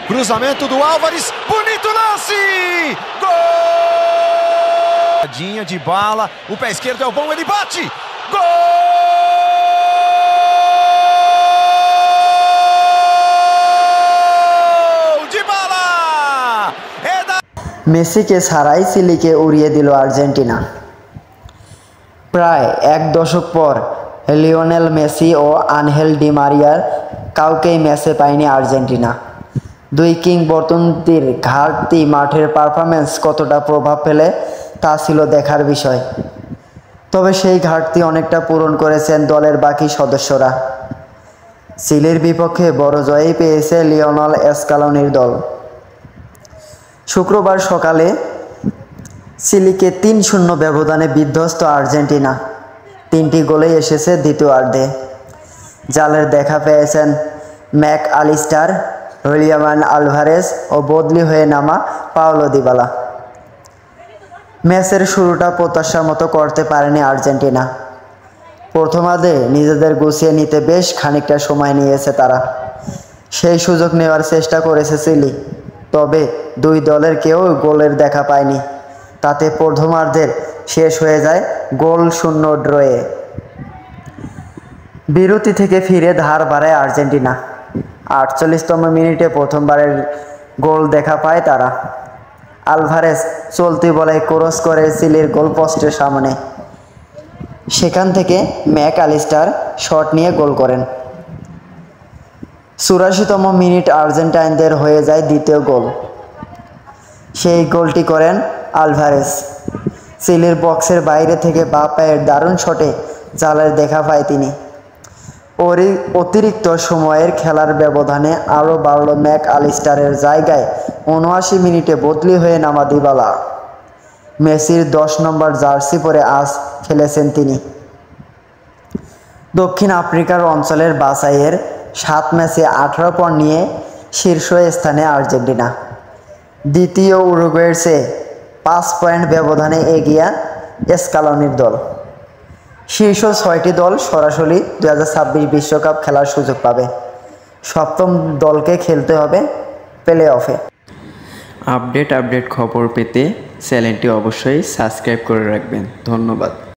Cruzamento do Álvares, bonito lance! Gol! De bala, o pé esquerdo é o bom, ele bate! Gol! De bala! মেসিকে ছাড়াই চিলিকে উড়িয়ে দিল Argentina. প্রায় এক দশক পর লিওনেল মেসি ও আনহেল ডি মারিয়ার কাউকেই ম্যাচে পায়নি আর্জেন্টিনা। দুই কিংবদন্তির ঘাটতি মাঠের পারফরম্যান্স কতটা প্রভাব ফেলে তা ছিল দেখার বিষয়। তবে সেই ঘাটতি অনেকটা পূরণ করেছেন দলের বাকি সদস্যরা। চিলির বিপক্ষে বড় জয়ই পেয়েছে লিওনেল স্ক্যালোনির দল। শুক্রবার সকালে চিলিকে ৩-০ ব্যবধানে বিধ্বস্ত আর্জেন্টিনা। ৩টি গোলেই এসেছে দ্বিতীয়ার্ধে। জালের দেখা পেয়েছেন ম্যাক আলিস্টার, হুলিয়ান আলভারেজ ও বদলি হয়ে নামা পাওলো দিবালা। ম্যাচের শুরুটা প্রত্যাশার মতো করতে পারেনি আর্জেন্টিনা। প্রথমার্ধে নিজেদের গুছিয়ে নিতে বেশ খানিকটা সময় নিয়েছে তারা। সেই সুযোগ নেওয়ার চেষ্টা করেছে চিলি, তবে দুই দলের কেউ গোলের দেখা পায়নি। তাতে প্রথমার্ধের শেষ হয়ে যায় গোলশূন্য ড্রয়ে। বিরতি থেকে ফিরে ধার বাড়ায় আর্জেন্টিনা। ৪৮তম মিনিটে প্রথমবারের গোল দেখা পায় তারা। আলভারেজ চলতি বলে ক্রস করে চিলির গোলপোস্টের সামনে। সেখান থেকে ম্যাক আলিস্টার শট নিয়ে গোল করেন। ৮৪তম মিনিট আর্জেন্টাইনদের হয়ে যায় দ্বিতীয় গোল। সেই গোলটি করেন আলভারেজ। চিলির বক্সের বাইরে থেকে বাঁ পায়ের দারুণ শটে জালের দেখা পায় তিনি। অতিরিক্ত সময়ের খেলার ব্যবধানে আরও বাড়ল ম্যাক আলিস্টারের জায়গায় ৭৯ মিনিটে বদলি হয়ে নামা দিবালা। মেসির ১০ নম্বর জার্সি পরে আজ খেলেছেন তিনি। দক্ষিণ আফ্রিকার অঞ্চলের বাছাইয়ের ৭ ম্যাচে ১৮ পয়েন্ট নিয়ে শীর্ষ স্থানে আর্জেন্টিনা। দ্বিতীয় উরুগুয়ের চেয়ে ৫ পয়েন্ট ব্যবধানে এগিয়ে স্ক্যালোনির দল। শীর্ষ ৬টি দল সরাসরি ২০২৬ বিশ্বকাপ খেলার সুযোগ পাবে। সপ্তম দলকে খেলতে হবে প্লে অফে। আপডেট খবর পেতে চ্যানেলটি অবশ্যই সাবস্ক্রাইব করে রাখবেন। ধন্যবাদ।